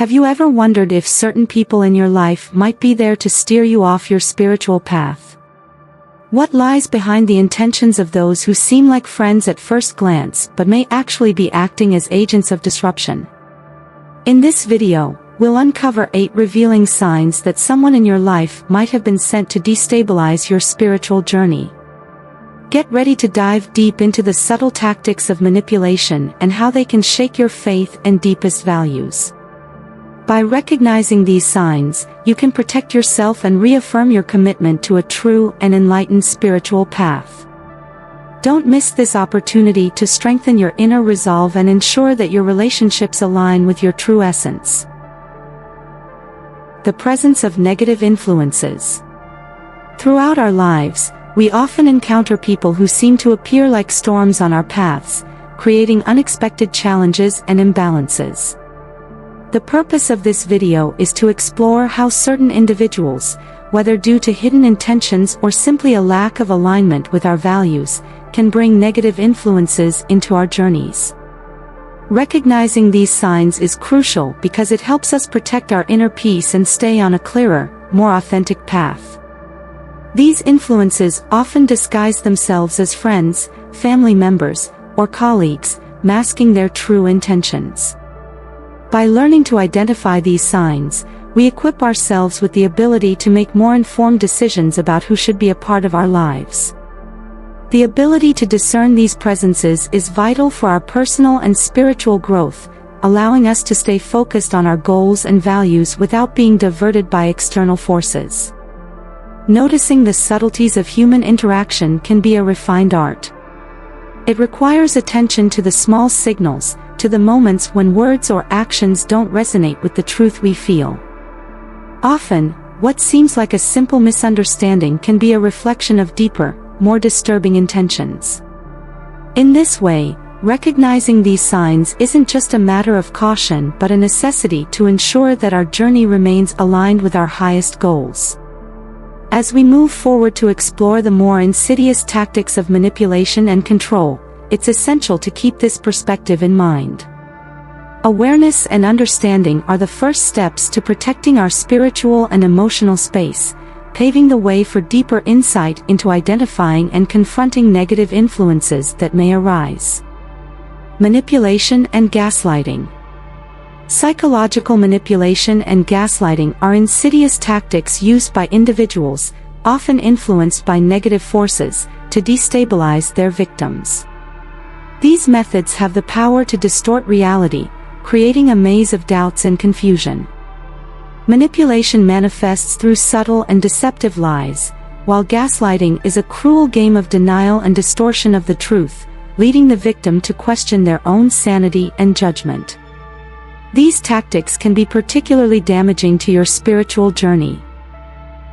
Have you ever wondered if certain people in your life might be there to steer you off your spiritual path? What lies behind the intentions of those who seem like friends at first glance but may actually be acting as agents of disruption? In this video, we'll uncover 8 revealing signs that someone in your life might have been sent to destabilize your spiritual journey. Get ready to dive deep into the subtle tactics of manipulation and how they can shake your faith and deepest values. By recognizing these signs, you can protect yourself and reaffirm your commitment to a true and enlightened spiritual path. Don't miss this opportunity to strengthen your inner resolve and ensure that your relationships align with your true essence. The presence of negative influences. Throughout our lives, we often encounter people who seem to appear like storms on our paths, creating unexpected challenges and imbalances. The purpose of this video is to explore how certain individuals, whether due to hidden intentions or simply a lack of alignment with our values, can bring negative influences into our journeys. Recognizing these signs is crucial because it helps us protect our inner peace and stay on a clearer, more authentic path. These influences often disguise themselves as friends, family members, or colleagues, masking their true intentions. By learning to identify these signs, we equip ourselves with the ability to make more informed decisions about who should be a part of our lives. The ability to discern these presences is vital for our personal and spiritual growth, allowing us to stay focused on our goals and values without being diverted by external forces. Noticing the subtleties of human interaction can be a refined art. It requires attention to the small signals, to the moments when words or actions don't resonate with the truth we feel. Often, what seems like a simple misunderstanding can be a reflection of deeper, more disturbing intentions. In this way, recognizing these signs isn't just a matter of caution but a necessity to ensure that our journey remains aligned with our highest goals. As we move forward to explore the more insidious tactics of manipulation and control, it's essential to keep this perspective in mind. Awareness and understanding are the first steps to protecting our spiritual and emotional space, paving the way for deeper insight into identifying and confronting negative influences that may arise. Manipulation and gaslighting. Psychological manipulation and gaslighting are insidious tactics used by individuals, often influenced by negative forces, to destabilize their victims. These methods have the power to distort reality, creating a maze of doubts and confusion. Manipulation manifests through subtle and deceptive lies, while gaslighting is a cruel game of denial and distortion of the truth, leading the victim to question their own sanity and judgment. These tactics can be particularly damaging to your spiritual journey.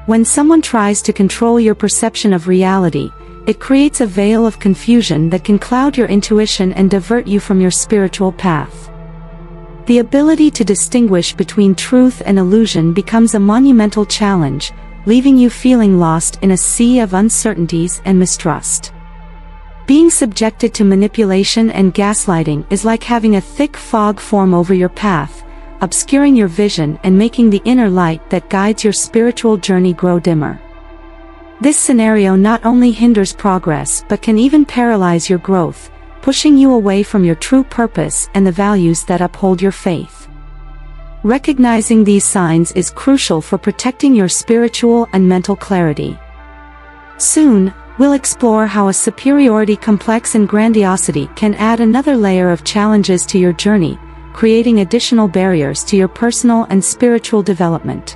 When someone tries to control your perception of reality, it creates a veil of confusion that can cloud your intuition and divert you from your spiritual path. The ability to distinguish between truth and illusion becomes a monumental challenge, leaving you feeling lost in a sea of uncertainties and mistrust. Being subjected to manipulation and gaslighting is like having a thick fog form over your path, obscuring your vision and making the inner light that guides your spiritual journey grow dimmer. This scenario not only hinders progress but can even paralyze your growth, pushing you away from your true purpose and the values that uphold your faith. Recognizing these signs is crucial for protecting your spiritual and mental clarity. Soon, we'll explore how a superiority complex and grandiosity can add another layer of challenges to your journey, creating additional barriers to your personal and spiritual development.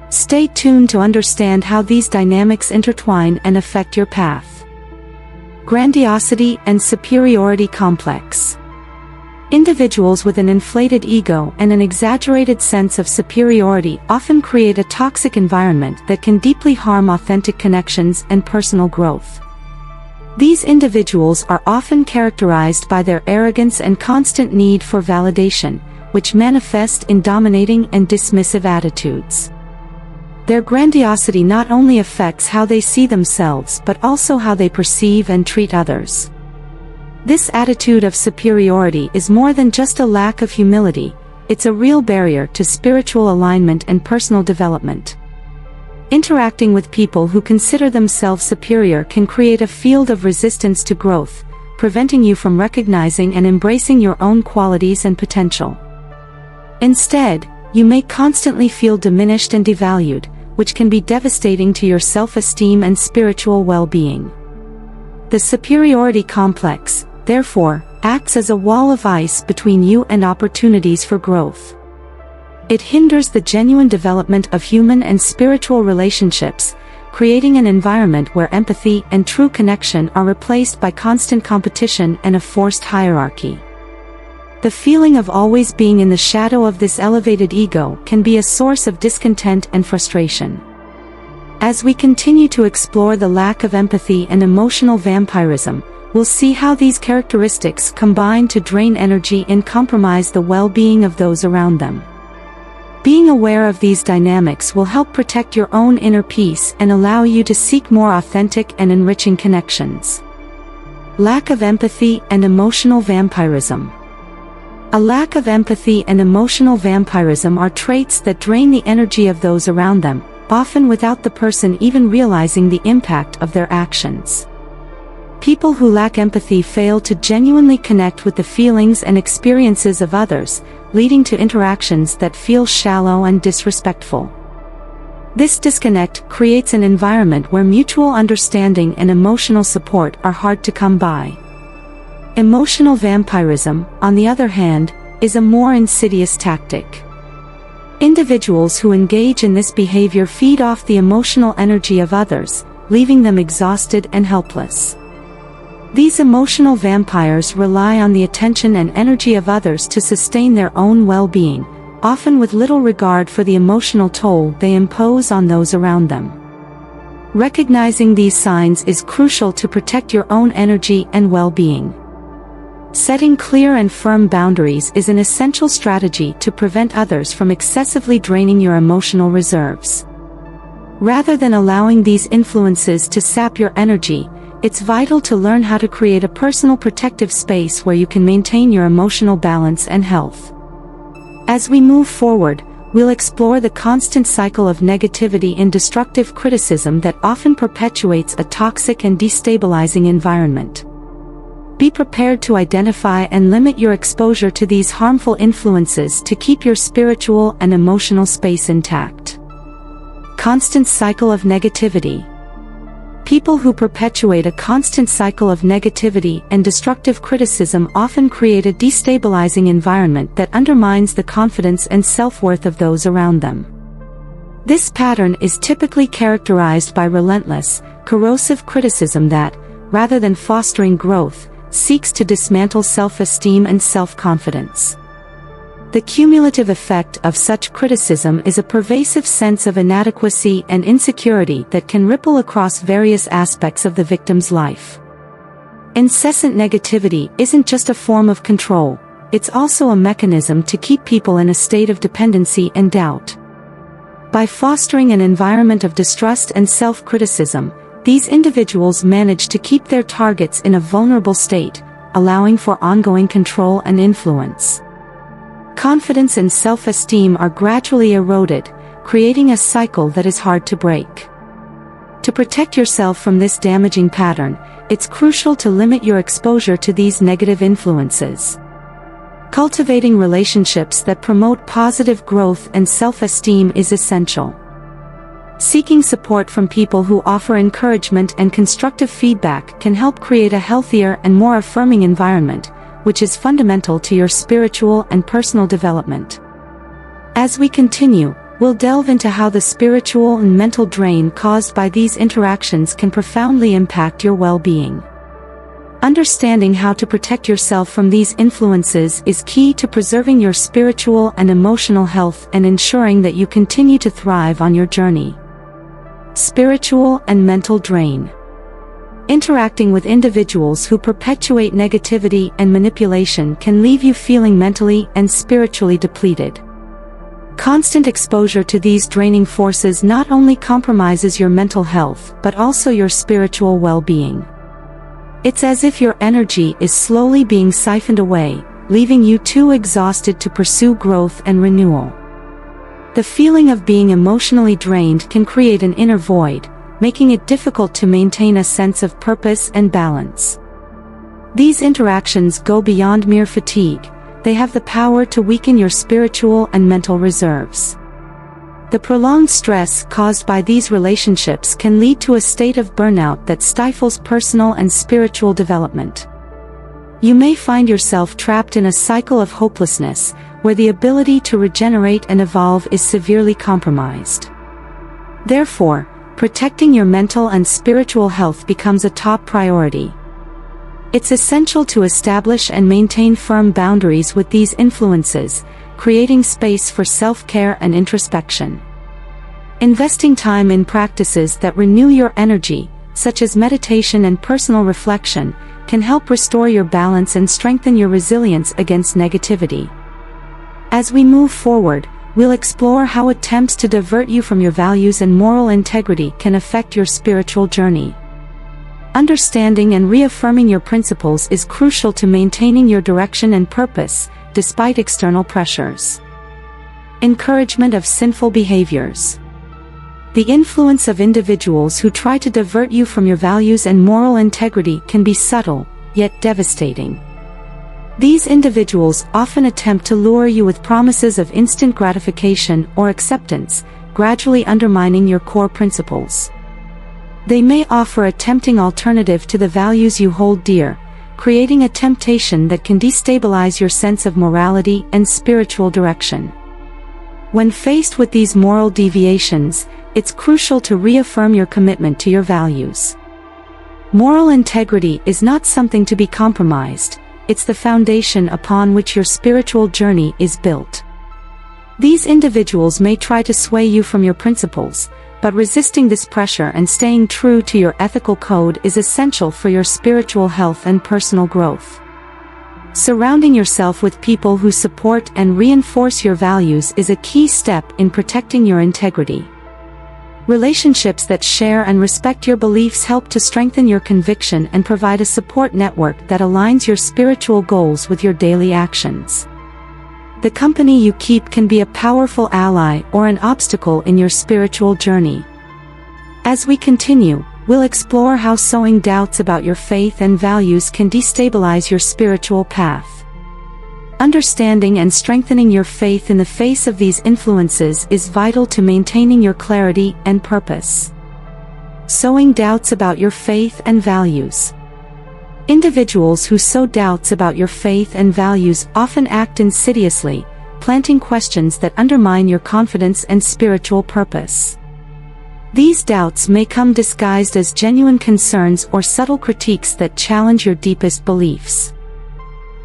Stay tuned to understand how these dynamics intertwine and affect your path. Grandiosity and superiority complex. Individuals with an inflated ego and an exaggerated sense of superiority often create a toxic environment that can deeply harm authentic connections and personal growth. These individuals are often characterized by their arrogance and constant need for validation, which manifest in dominating and dismissive attitudes. Their grandiosity not only affects how they see themselves but also how they perceive and treat others. This attitude of superiority is more than just a lack of humility, it's a real barrier to spiritual alignment and personal development. Interacting with people who consider themselves superior can create a field of resistance to growth, preventing you from recognizing and embracing your own qualities and potential. Instead, you may constantly feel diminished and devalued, which can be devastating to your self-esteem and spiritual well-being. The superiority complex, therefore, acts as a wall of ice between you and opportunities for growth. It hinders the genuine development of human and spiritual relationships, creating an environment where empathy and true connection are replaced by constant competition and a forced hierarchy. The feeling of always being in the shadow of this elevated ego can be a source of discontent and frustration. As we continue to explore the lack of empathy and emotional vampirism, we'll see how these characteristics combine to drain energy and compromise the well-being of those around them. Being aware of these dynamics will help protect your own inner peace and allow you to seek more authentic and enriching connections. Lack of empathy and emotional vampirism. A lack of empathy and emotional vampirism are traits that drain the energy of those around them, often without the person even realizing the impact of their actions. People who lack empathy fail to genuinely connect with the feelings and experiences of others, leading to interactions that feel shallow and disrespectful. This disconnect creates an environment where mutual understanding and emotional support are hard to come by. Emotional vampirism, on the other hand, is a more insidious tactic. Individuals who engage in this behavior feed off the emotional energy of others, leaving them exhausted and helpless. These emotional vampires rely on the attention and energy of others to sustain their own well-being, often with little regard for the emotional toll they impose on those around them. Recognizing these signs is crucial to protect your own energy and well-being. Setting clear and firm boundaries is an essential strategy to prevent others from excessively draining your emotional reserves. Rather than allowing these influences to sap your energy, it's vital to learn how to create a personal protective space where you can maintain your emotional balance and health. As we move forward, we'll explore the constant cycle of negativity and destructive criticism that often perpetuates a toxic and destabilizing environment. Be prepared to identify and limit your exposure to these harmful influences to keep your spiritual and emotional space intact. Constant cycle of negativity. People who perpetuate a constant cycle of negativity and destructive criticism often create a destabilizing environment that undermines the confidence and self-worth of those around them. This pattern is typically characterized by relentless, corrosive criticism that, rather than fostering growth, seeks to dismantle self-esteem and self-confidence. The cumulative effect of such criticism is a pervasive sense of inadequacy and insecurity that can ripple across various aspects of the victim's life. Incessant negativity isn't just a form of control, it's also a mechanism to keep people in a state of dependency and doubt. By fostering an environment of distrust and self-criticism, these individuals manage to keep their targets in a vulnerable state, allowing for ongoing control and influence. Confidence and self-esteem are gradually eroded, creating a cycle that is hard to break. To protect yourself from this damaging pattern, it's crucial to limit your exposure to these negative influences. Cultivating relationships that promote positive growth and self-esteem is essential. Seeking support from people who offer encouragement and constructive feedback can help create a healthier and more affirming environment, which is fundamental to your spiritual and personal development. As we continue, we'll delve into how the spiritual and mental drain caused by these interactions can profoundly impact your well-being. Understanding how to protect yourself from these influences is key to preserving your spiritual and emotional health and ensuring that you continue to thrive on your journey. Spiritual and mental drain. Interacting with individuals who perpetuate negativity and manipulation can leave you feeling mentally and spiritually depleted. Constant exposure to these draining forces not only compromises your mental health but also your spiritual well-being. It's as if your energy is slowly being siphoned away, leaving you too exhausted to pursue growth and renewal. The feeling of being emotionally drained can create an inner void, making it difficult to maintain a sense of purpose and balance. These interactions go beyond mere fatigue. They have the power to weaken your spiritual and mental reserves. The prolonged stress caused by these relationships can lead to a state of burnout that stifles personal and spiritual development. You may find yourself trapped in a cycle of hopelessness, where the ability to regenerate and evolve is severely compromised. Therefore, protecting your mental and spiritual health becomes a top priority. It's essential to establish and maintain firm boundaries with these influences, creating space for self-care and introspection. Investing time in practices that renew your energy, such as meditation and personal reflection, can help restore your balance and strengthen your resilience against negativity. As we move forward, we'll explore how attempts to divert you from your values and moral integrity can affect your spiritual journey. Understanding and reaffirming your principles is crucial to maintaining your direction and purpose, despite external pressures. Encouragement of sinful behaviors. The influence of individuals who try to divert you from your values and moral integrity can be subtle, yet devastating. These individuals often attempt to lure you with promises of instant gratification or acceptance, gradually undermining your core principles. They may offer a tempting alternative to the values you hold dear, creating a temptation that can destabilize your sense of morality and spiritual direction. When faced with these moral deviations, it's crucial to reaffirm your commitment to your values. Moral integrity is not something to be compromised, it's the foundation upon which your spiritual journey is built. These individuals may try to sway you from your principles, but resisting this pressure and staying true to your ethical code is essential for your spiritual health and personal growth. Surrounding yourself with people who support and reinforce your values is a key step in protecting your integrity. Relationships that share and respect your beliefs help to strengthen your conviction and provide a support network that aligns your spiritual goals with your daily actions. The company you keep can be a powerful ally or an obstacle in your spiritual journey. As we continue, we'll explore how sowing doubts about your faith and values can destabilize your spiritual path. Understanding and strengthening your faith in the face of these influences is vital to maintaining your clarity and purpose. Sowing doubts about your faith and values. Individuals who sow doubts about your faith and values often act insidiously, planting questions that undermine your confidence and spiritual purpose. These doubts may come disguised as genuine concerns or subtle critiques that challenge your deepest beliefs.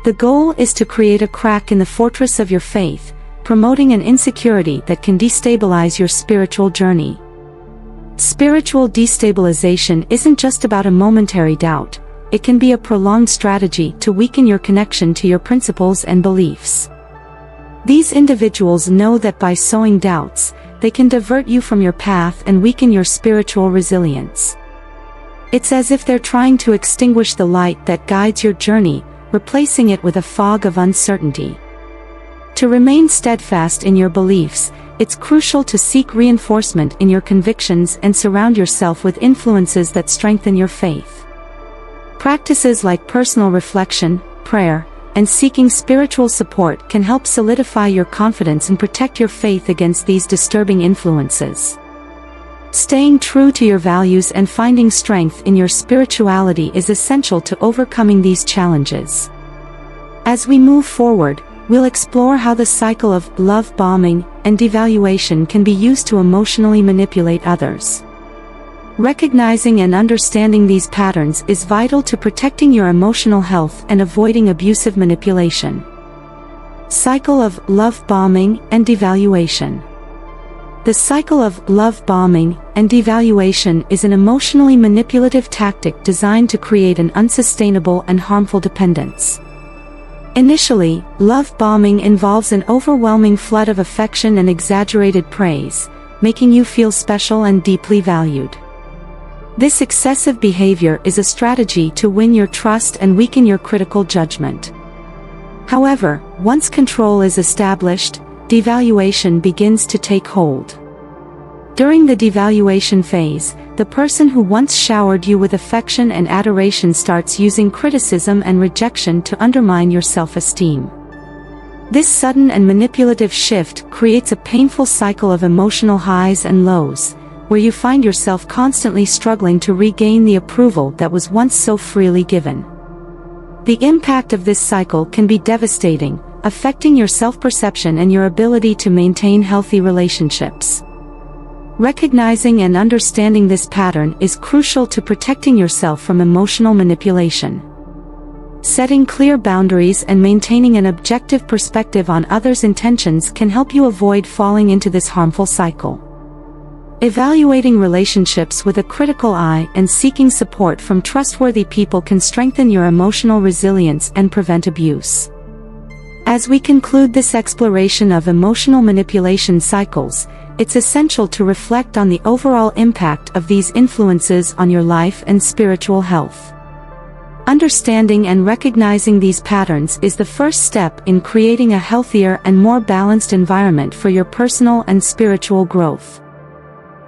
The goal is to create a crack in the fortress of your faith, promoting an insecurity that can destabilize your spiritual journey. Spiritual destabilization isn't just about a momentary doubt, it can be a prolonged strategy to weaken your connection to your principles and beliefs. These individuals know that by sowing doubts, they can divert you from your path and weaken your spiritual resilience. It's as if they're trying to extinguish the light that guides your journey, replacing it with a fog of uncertainty. To remain steadfast in your beliefs, it's crucial to seek reinforcement in your convictions and surround yourself with influences that strengthen your faith. Practices like personal reflection, prayer, and seeking spiritual support can help solidify your confidence and protect your faith against these disturbing influences. Staying true to your values and finding strength in your spirituality is essential to overcoming these challenges. As we move forward, we'll explore how the cycle of love bombing and devaluation can be used to emotionally manipulate others. Recognizing and understanding these patterns is vital to protecting your emotional health and avoiding abusive manipulation. Cycle of love bombing and devaluation. The cycle of love bombing and devaluation is an emotionally manipulative tactic designed to create an unsustainable and harmful dependence. Initially, love bombing involves an overwhelming flood of affection and exaggerated praise, making you feel special and deeply valued. This excessive behavior is a strategy to win your trust and weaken your critical judgment. However, once control is established, devaluation begins to take hold. During the devaluation phase, the person who once showered you with affection and adoration starts using criticism and rejection to undermine your self-esteem. This sudden and manipulative shift creates a painful cycle of emotional highs and lows, where you find yourself constantly struggling to regain the approval that was once so freely given. The impact of this cycle can be devastating, affecting your self-perception and your ability to maintain healthy relationships. Recognizing and understanding this pattern is crucial to protecting yourself from emotional manipulation. Setting clear boundaries and maintaining an objective perspective on others' intentions can help you avoid falling into this harmful cycle. Evaluating relationships with a critical eye and seeking support from trustworthy people can strengthen your emotional resilience and prevent abuse. As we conclude this exploration of emotional manipulation cycles, it's essential to reflect on the overall impact of these influences on your life and spiritual health. Understanding and recognizing these patterns is the first step in creating a healthier and more balanced environment for your personal and spiritual growth.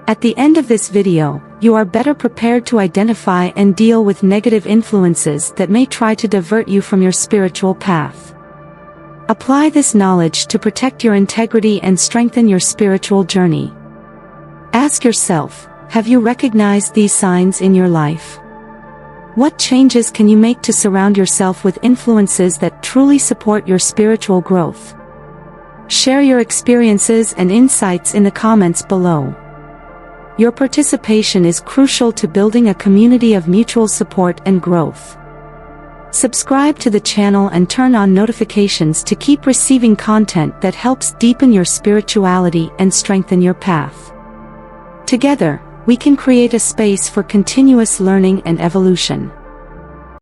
At the end of this video, you are better prepared to identify and deal with negative influences that may try to divert you from your spiritual path. Apply this knowledge to protect your integrity and strengthen your spiritual journey. Ask yourself, have you recognized these signs in your life? What changes can you make to surround yourself with influences that truly support your spiritual growth? Share your experiences and insights in the comments below. Your participation is crucial to building a community of mutual support and growth. Subscribe to the channel and turn on notifications to keep receiving content that helps deepen your spirituality and strengthen your path. Together, we can create a space for continuous learning and evolution.